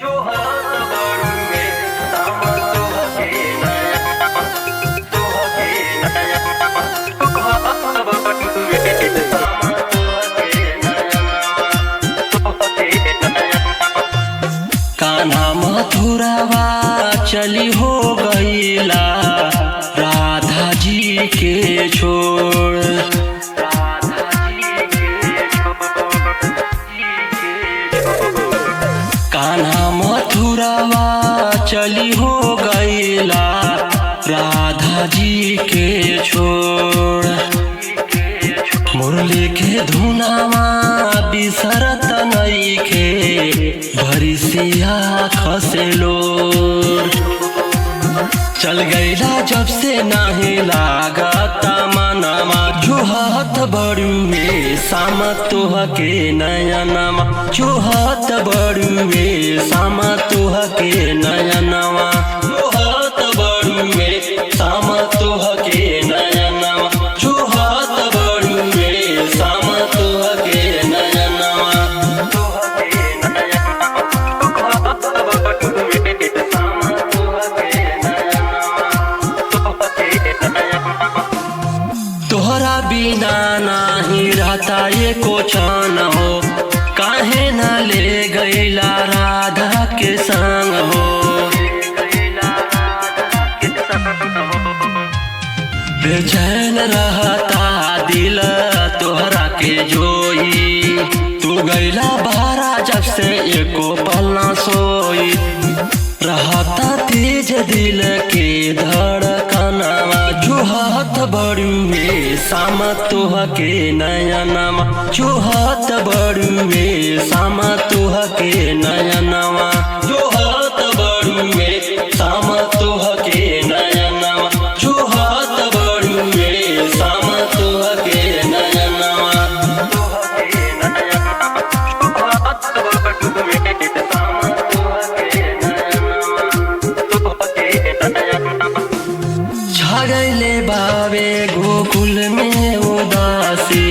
जो हाथ बड़ुए साम तोहके नया तोहके नया जो हाथ बड़ुए साम तोहके नया तोहके नया। कान्हा मथुरावा चली हो गईला राधा जी के छोड़, कान्हा मथुरावा चली हो गईला राधा जी के छोड़। मुरली के धुनावा बिसरत नइखे भरिसिया खसेलोर। चल गईला जब से नाही लागता मनवा जो हाथ बड़ुए साम तोहके नयनमा जो हाथ बड़ुए साम तोहके नयनमा जो हाथ बड़ुए साम तोहके नयनमा जो हाथ बड़ुए साम तोहके नयनमा तोहके नयनमा हाथ बड़ुए साम तोहके तोहरा बिना नाही रहता एको क्षण हो, काहे न ले गईला राधा के संग हो। बेचैन रहता दिल तोहरा के जोई, तू गईला बहरा जब से एको पल ना सोई। रहता तेज दिल के धड़कनवा जो हाथ बड़ुए साम तोहके नयनमा जो हाथ बड़ुए साम तोहके नयनमा जो हाथ बड़ुए साम तोहके नयनमा जो हाथ बड़ुए साम तोहके नयनमा तोहके नयनमा जो हाथ बड़ुए साम तोहके छगैले बाबे गोकुल में उदासी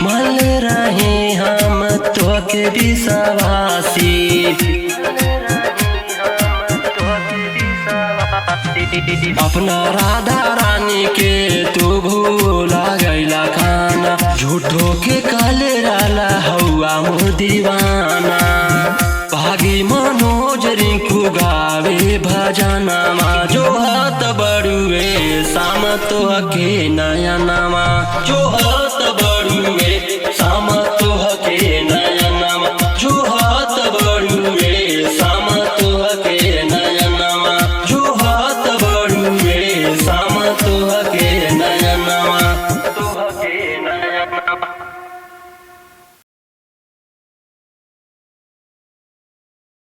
मन रहे हम तोहके विश्वासी। अपना राधा रानी के तू भूला गईला खाना झूठो के काले राला हौआ मोर दीवाना। भागी मनोज रिंकू गावे भजनमा जो हाथ बड़ुए साम तोहके नयना